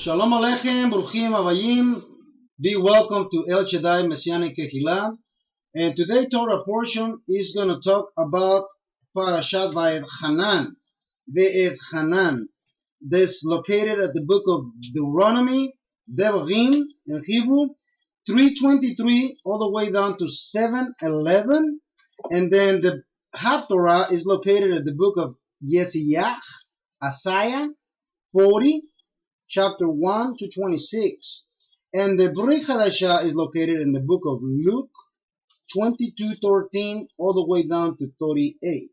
Shalom Aleichem, Bruchim Abayim. Be welcome to El Shaddai Messianic Kehillah. And today Torah portion is going to talk about Parashat ETCHANAN. ETCHANAN. That's located at the book of Deuteronomy, Devarim in Hebrew, 3:23 all the way down to 7:11. And then the Haftorah is located at the book of Yesayach, Isaiah 40. Chapter 1 to 26. And the Brit Hadashah is located in the book of Luke 22:13 all the way down to 38.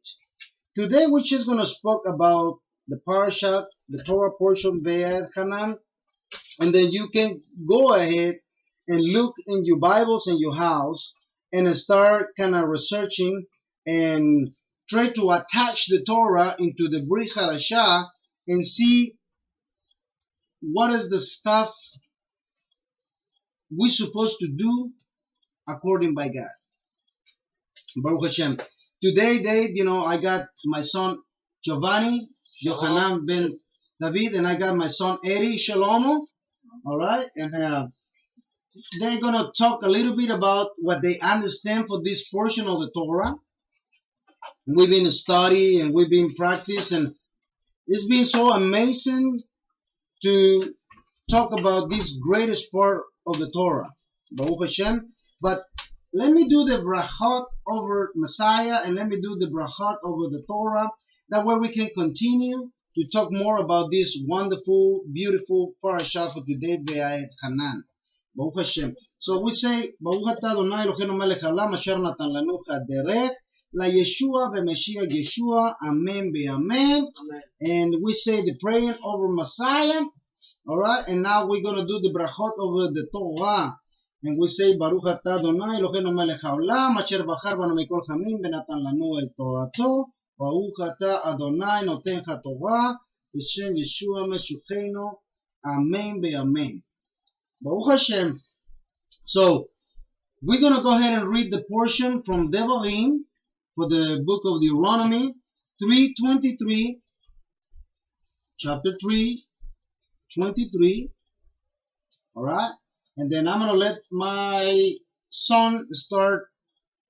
Today we're just going to speak about the parashat, the Torah portion ETCHANAN, and then you can go ahead and look in your Bibles in your house and start kind of researching and try to attach the Torah into the Brit Hadashah and see what is the stuff we're supposed to do according by God. Baruch Hashem. Today, I got my son Giovanni, Yohanan ben David, and I got my son Eri Shalomo. All right, and they're gonna talk a little bit about what they understand for this portion of the Torah. We've been studying and we've been practicing, and it's been so amazing to talk about this greatest part of the Torah, Baruch Hashem. But let me do the brachot over Messiah and let me do the brachot over the Torah. That way we can continue to talk more about this wonderful, beautiful parasha for today, ETCHANAN. Baruch Hashem. So we say, Baruch atah Adonai Eloheinu melech haolam asher natan lanu derech la Yeshua v'Mashiach Yeshua, Amen be'Amen. And we say the praying over Messiah. All right, and now we're going to do the brachot over the Torah. And we say, Baruch atah Adonai Eloheinu melech haolam asher bachar banu mikol chamim v'natan lanu el torato. Baruch atah Adonai noten haTorah b'shem Yeshua Meshuchenu. Amen be'Amen. Baruch Hashem. So we're going to go ahead and read the portion from Devarim for the book of Deuteronomy 3:23, chapter 3:23. All right, and then I'm going to let my son start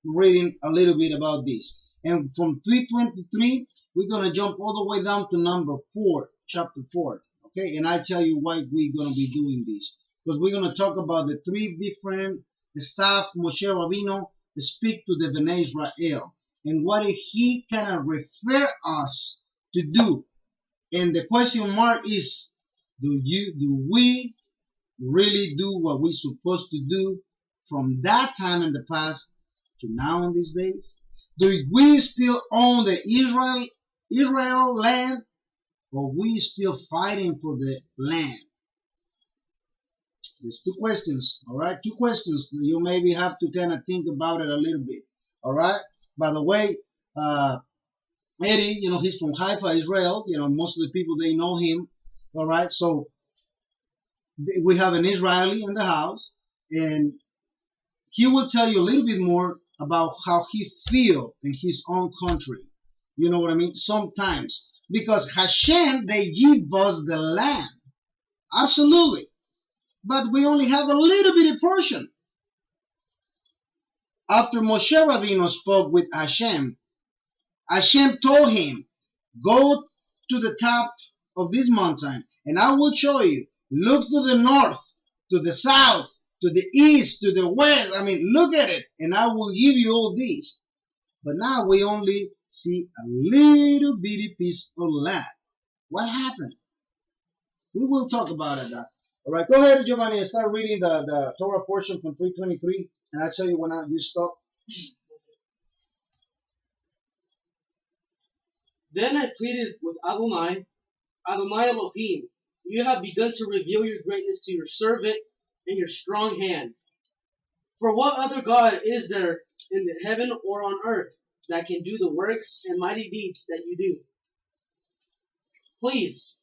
reading a little bit about this. And from 3:23, we're going to jump all the way down to number 4, chapter 4. Okay, and I tell you why we're going to be doing this. Because we're going to talk about the 3 different stuff Moshe Rabbeinu speak to the Bnei Israel. And what he kind of refer us to do. And the question mark is, do we really do what we're supposed to do from that time in the past to now in these days? Do we still own the Israel land, or we still fighting for the land? There's 2 questions, all right? 2 questions. You maybe have to kind of think about it a little bit, all right? By the way, Eddie, he's from Haifa, Israel. Most of the people, they know him, all right? So we have an Israeli in the house, and he will tell you a little bit more about how he feels in his own country. You know what I mean? Sometimes. Because Hashem, they give us the land. Absolutely. But we only have a little bit of portion. After Moshe Rabbeinu spoke with Hashem, Hashem told him, go to the top of this mountain, and I will show you. Look to the north, to the south, to the east, to the west. I mean, look at it, and I will give you all these. But now we only see a little bitty piece of land. What happened? We will talk about it. All right, go ahead, Giovanni, and start reading the Torah portion from 3:23, and I'll tell you when you stop. Then I pleaded with Adonai Elohim, you have begun to reveal your greatness to your servant and your strong hand. For what other God is there in the heaven or on earth that can do the works and mighty deeds that you do? Please,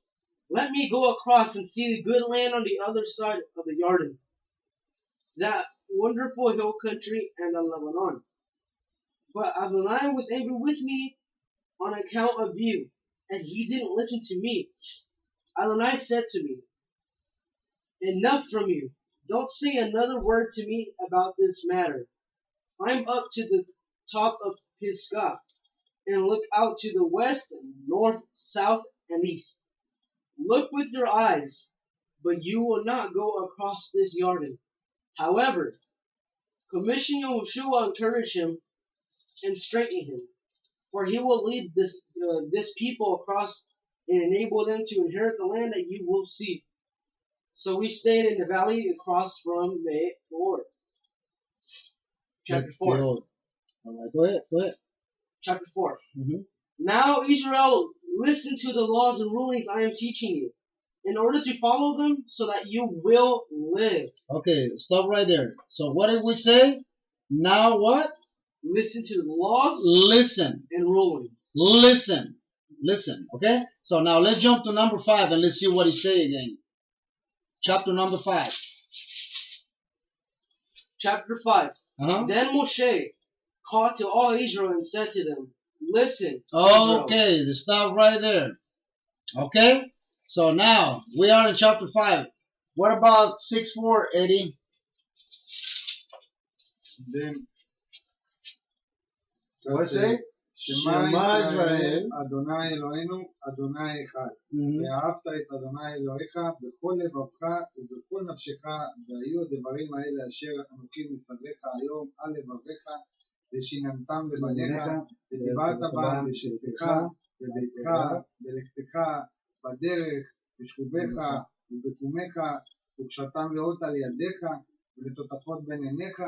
let me go across and see the good land on the other side of the Jordan, that wonderful hill country and the Lebanon. But Adonai was angry with me on account of you, and he didn't listen to me. Adonai said to me, Enough from you. Don't say another word to me about this matter. Climb up to the top of Pisgah and look out to the west, north, south, and east. Look with your eyes, but you will not go across this Jordan. However, commission Yahushua, encourage him and strengthen him, for he will lead this people across and enable them to inherit the land that you will see. So we stayed in the valley across from the Lord. Chapter 4. All right, go ahead. Go ahead. Chapter 4. Mhm. Now, Israel, listen to the laws and rulings I am teaching you, in order to follow them so that you will live. Okay, stop right there. So what did we say? Now what? Listen to the laws Listen. and rulings. Listen. Listen. Okay? So now let's jump to number 5 and let's see what he say again. Chapter number 5. Chapter 5. Uh-huh. Then Moshe called to all Israel and said to them, listen, Israel. Okay, stop right there. Okay? So now we are in chapter 5. What about 6:4, Eddie? Then What say? Shema Shema Israel, Israel. Adonai Eloheinu, Adonai Echad. Mhm. ואהבת את אדוני אלוהיך בכל לבבך ובכל נפשך, והיו הדברים האלה אשר אנוכי מצווך היום על לבביך, ושיננתם לבניך, ודיברת בהם בשבתך, בביתך, בלכתך, בדרך, בשכובך ובקומך, וקשרתם לאות על ידיך, ולטוטפות בין עיניך,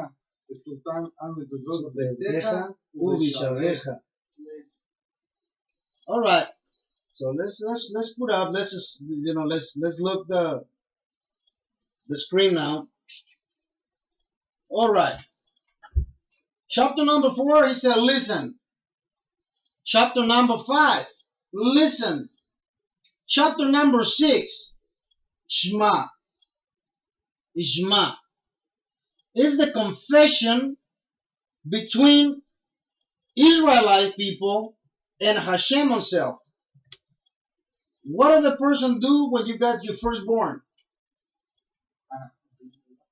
וכתובתם על מזוזות ביתך ובשעריך. All right. So let's put up. Let's just, let's look the screen now. All right. Chapter number 4, he said, listen. Chapter number 5, listen. Chapter number 6, Shema. Shema is the confession between Israelite people and Hashem himself. What does the person do when you got your firstborn?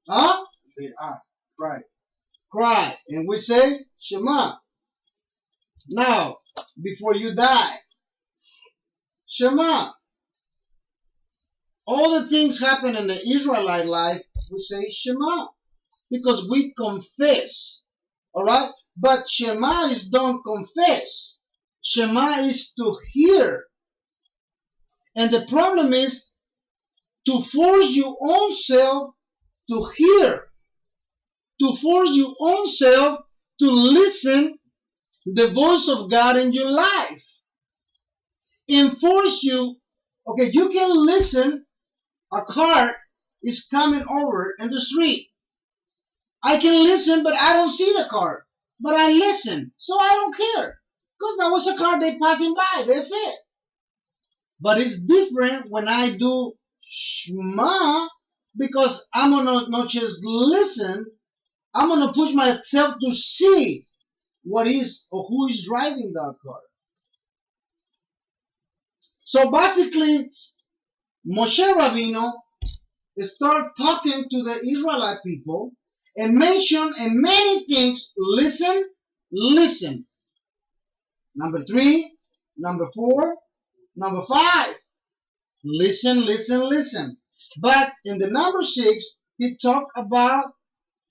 Huh? Say, cry. Cry. And we say, Shema. Now, before you die, Shema. All the things happen in the Israelite life, we say Shema. Because we confess. Alright? But Shema is don't confess. Shema is to hear. And the problem is to force your own self to hear. To force your own self to listen the voice of God in your life. And force you, okay, you can listen, a car is coming over in the street. I can listen, but I don't see the car. But I listen, so I don't care. Because that was a car they passing by, that's it. But it's different when I do Shema, because I'm gonna not just listen, I'm gonna push myself to see what is or who is driving that car. So basically, Moshe Rabbeinu start talking to the Israelite people and mention in many things, listen, listen. Number 3, number 4, number 5, listen, listen, listen. But in the number 6, he talked about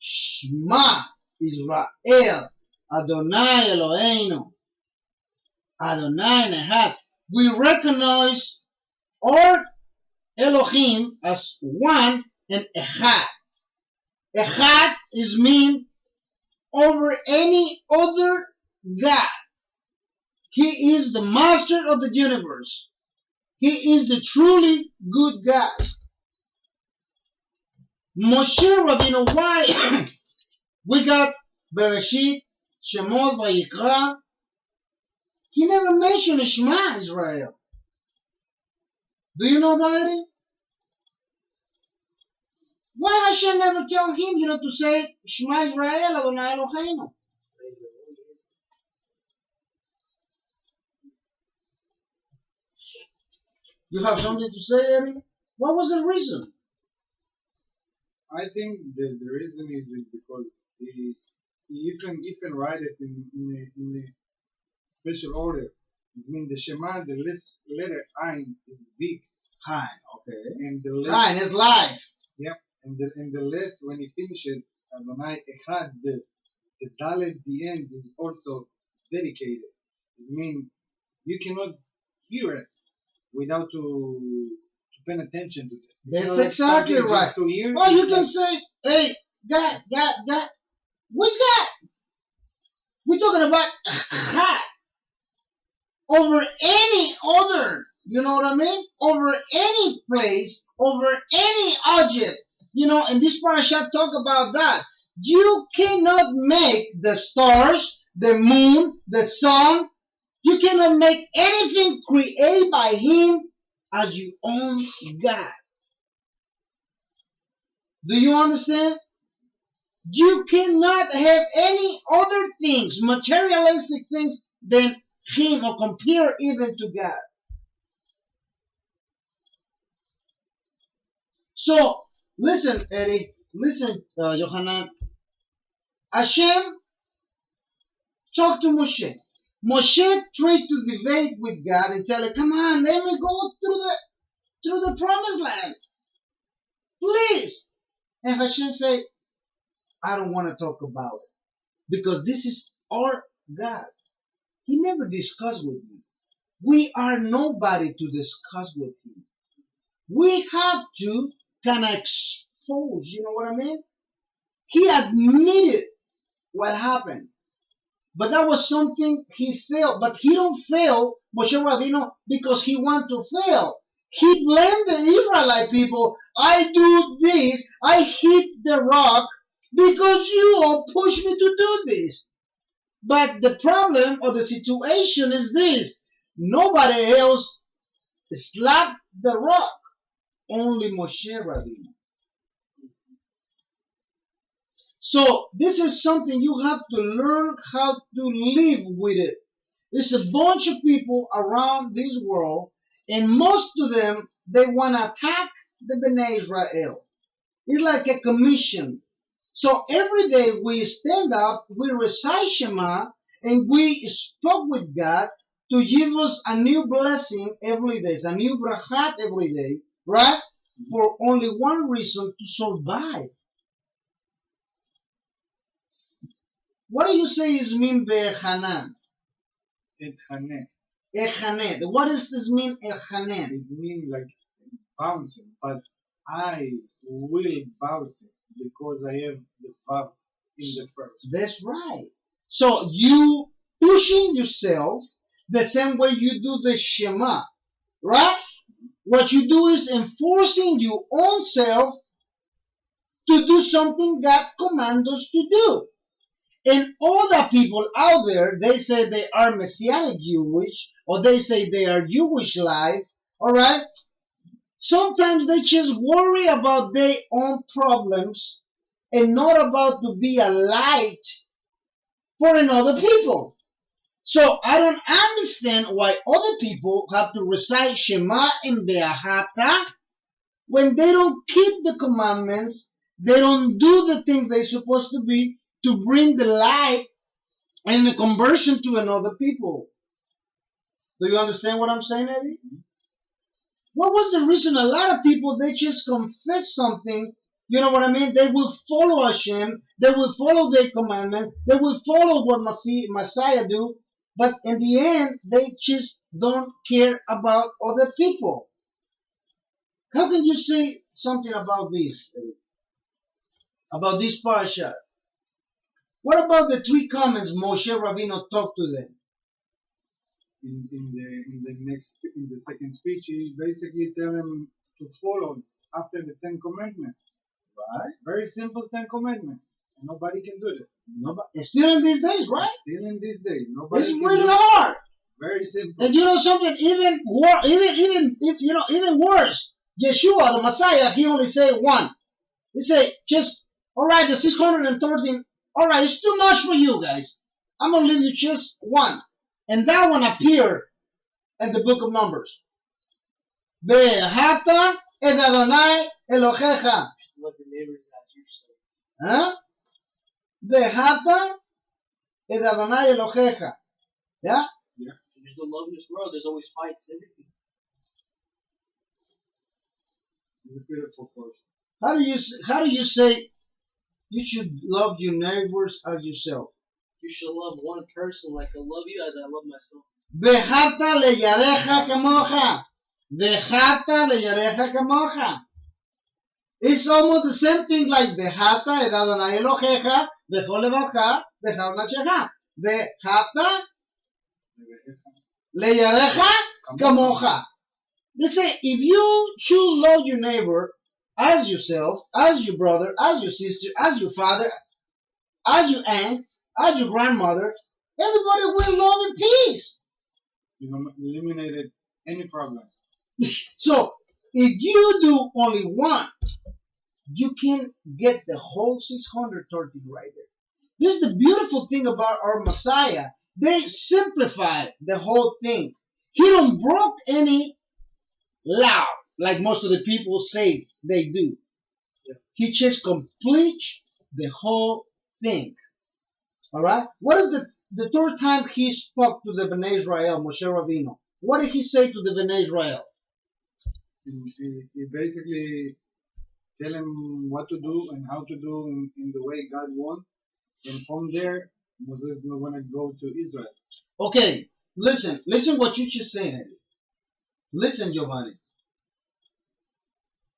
Shema Israel, Adonai Eloheinu, Adonai Echad. We recognize our Elohim as one and Echad. Echad is mean over any other God. He is the master of the universe. He is the truly good God. Moshe Rabbeinu, why we got Bereshit, Shemot, Vayikra? He never mentioned Shema Israel. Do you know that, Eddie? Why Hashem never tell him, to say Shema Israel, Adonai Eloheinu? You have something to say, Eddie? What was the reason? I think the reason is because he even write it in a special order. It means the Shema, the letter Ain is big, Hein, okay. and the less, Hein is life. yep, and the less when he finishes Adonai Echad, the Dalet, the end is also dedicated. It means you cannot hear it without to pay attention to it. It's That's not like exactly starting right. just to hear. Or you It's can like, say, hey, God. Which God? We're talking about God over any other. You know what I mean? Over any place, over any object. You know, and this parasha talk about that. You cannot make the stars, the moon, the sun. You cannot make anything created by Him as your own God. Do you understand? You cannot have any other things, materialistic things, than Him or compare even to God. So, listen, Eddie, listen, Yohanan. Hashem talked to Moshe. Moshe tried to debate with God and tell him, come on, let me go through the promised land. Please. And Hashem said, I don't want to talk about it. Because this is our God. He never discussed with me. We are nobody to discuss with Him. We have to kind of expose, you know what I mean? He admitted what happened. But that was something he failed. But he don't fail, Moshe Rabbeinu, because he want to fail. He blamed the Israelite people. I do this. I hit the rock because you all pushed me to do this. But the problem or the situation is this. Nobody else slapped the rock. Only Moshe Rabbeinu. So this is something you have to learn how to live with it. There's a bunch of people around this world, and most of them, they want to attack the Bnei Israel. It's like a commission. So every day we stand up, we recite Shema, and we spoke with God to give us a new blessing every day, a new brachat every day, right? For only one reason, to survive. What do you say is mean be'echanan? Etchanan. Echanan. What does this mean, echanan? It means like bouncing, but I will bounce it because I have the vav in the first. That's right. So you pushing yourself the same way you do the Shema, right? What you do is enforcing your own self to do something God commands us to do. And all the people out there, they say they are Messianic Jewish, or they say they are Jewish life, all right? Sometimes they just worry about their own problems and not about to be a light for another people. So I don't understand why other people have to recite Shema and Be'ahata when they don't keep the commandments, they don't do the things they're supposed to be to bring the light and the conversion to another people. Do you understand what I'm saying, Eddie? What was the reason? A lot of people, they just confess something. You know what I mean? They will follow Hashem. They will follow their commandments. They will follow what Messiah do. But in the end, they just don't care about other people. How can you say something about this? About this parasha? What about the three comments Moshe Rabbeinu talked to them? In the second speech, he basically tell them to follow after the Ten Commandments. Right? Very simple Ten Commandments, and nobody can do it. Nobody, still in these days, right? Still in this day, nobody It's can really do it. hard. Very simple. And you know something even worse. Yeshua, the Messiah, he only said one. He said, just, all right, the 613, all right, it's too much for you guys. I'm going to leave you just one. And that one appeared in the book of Numbers. Be'ahata et Adonai Elohecha. What the neighbors Huh? Vehata et Adonai Elohecha. Yeah? There's no love in this world. There's always fights. Everything. It's a beautiful portion. How do you say you should love your neighbors as yourself? You should love one person like I love you as I love myself. Vehata leyarecha kamocha. Vehata leyarecha kamocha. It's almost the same thing like Vehata et Adonai Elohecha v'chol levacha v'chal nafshecha. Vehata leyarecha kamocha. They say if you should love your neighbor as yourself, as your brother, as your sister, as your father, as your aunt, as your grandmother, everybody will love in peace. You eliminated any problem. So if you do only one, you can get the whole 630 right there. This is the beautiful thing about our Messiah. They simplified the whole thing. He don't broke any law like most of the people say they do. He just complete the whole thing. All right. What is the third time he spoke to the Bnei Israel, Moshe Rabbeinu? What did he say to the Bnei Israel? He basically tell him what to do and how to do in the way God wants. And from there, Moses is going to go to Israel. Okay, listen what you just said. Listen, Giovanni.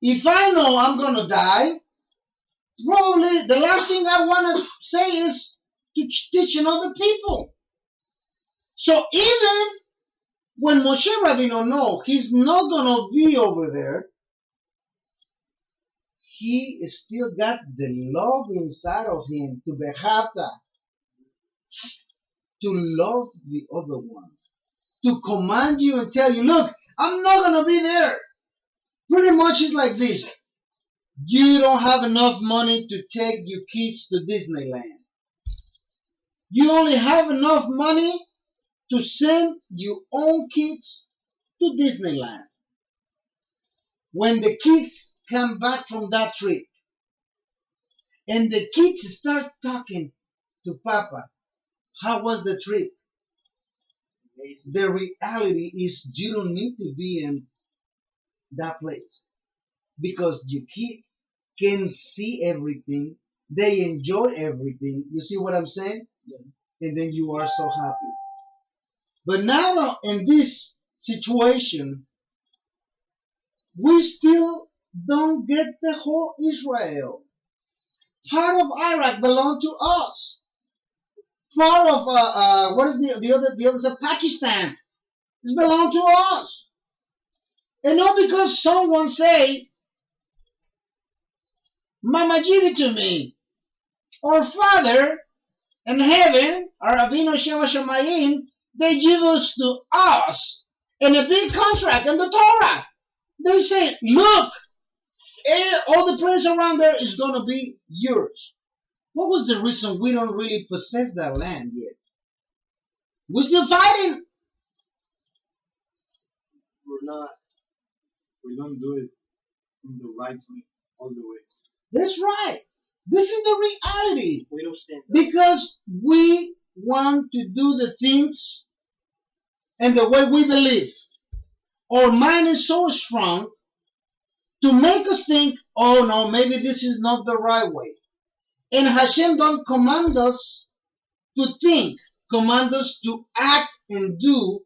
If I know I'm gonna die, probably the last thing I want to say is to teach other people. So even when Moshe Rabbeinu know he's not gonna be over there, he still got the love inside of him to behata, to love the other ones, to command you and tell you, look, I'm not gonna be there. Pretty much it's like this. You don't have enough money to take your kids to Disneyland. You only have enough money to send your own kids to Disneyland. When the kids come back from that trip and the kids start talking to Papa, how was the trip? The reality is you don't need to be in that place because your kids can see everything, they enjoy everything. You see what I'm saying? Yeah. And then you are so happy. But now in this situation, we still don't get the whole Israel. Part of Iraq belongs to us. Part of what is the other side? Pakistan. It belongs to us. And not because someone say, Mama, give it to me. Or Father in heaven, or Avinu Shema Shemayim, they give us to us in a big contract in the Torah. They say, look, all the place around there is going to be yours. What was the reason we don't really possess that land yet? We're still fighting. We're not. We don't do it in the right way, all the way. That's right. This is the reality. We don't stand up. Because we want to do the things and the way we believe. Our mind is so strong to make us think, oh no, maybe this is not the right way. And Hashem don't command us to think, command us to act and do,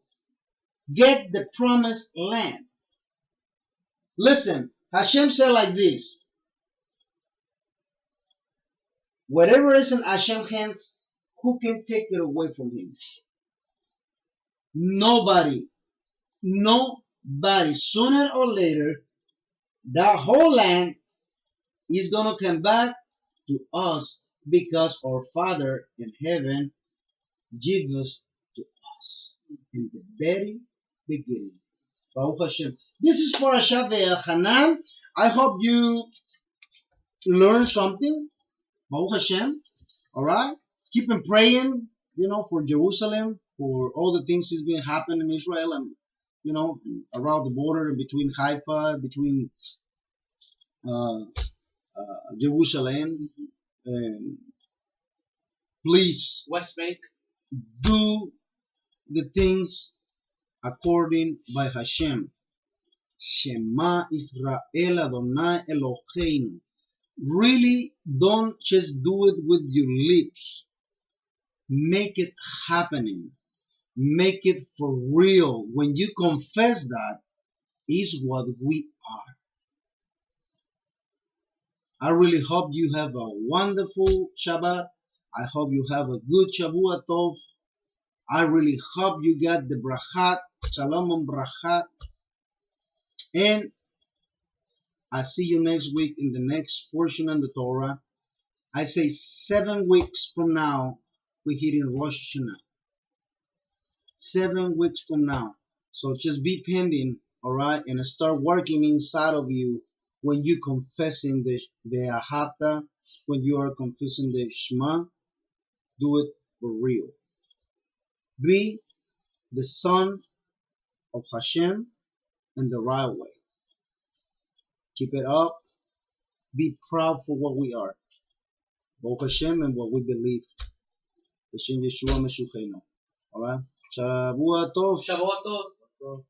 get the promised land. Listen, Hashem said like this, whatever is in Hashem's hands, who can take it away from him? Nobody. Nobody. Sooner or later, that whole land is going to come back to us because our Father in heaven gave us to us in the very beginning. Baruch Hashem. This is for ETCHANAN. I hope you learn something. Baruch Hashem. Alright? Keep on praying, for Jerusalem, for all the things that's been happening in Israel and, around the border between Haifa, between Jerusalem, please West Bank. do the things according by Hashem. Shema Israel Adonai Eloheinu. Really don't just do it with your lips. Make it happening. Make it for real. When you confess that, is what we are. I really hope you have a wonderful Shabbat. I hope you have a good Shavua Tov. I really hope you got the brachat, shalom and brachat. And I see you next week in the next portion of the Torah. I say 7 weeks from now, we're hitting Rosh Hashanah. 7 weeks from now. So just be pending, alright, and start working inside of you when you confessing the Ahata, when you are confessing the Shema. Do it for real. Be the son of Hashem in the right way. Keep it up. Be proud for what we are. Baruch Hashem and what we believe. Hashem Yeshua Meshuchenu. Alright? Shavua Tov. Shavuot Tov.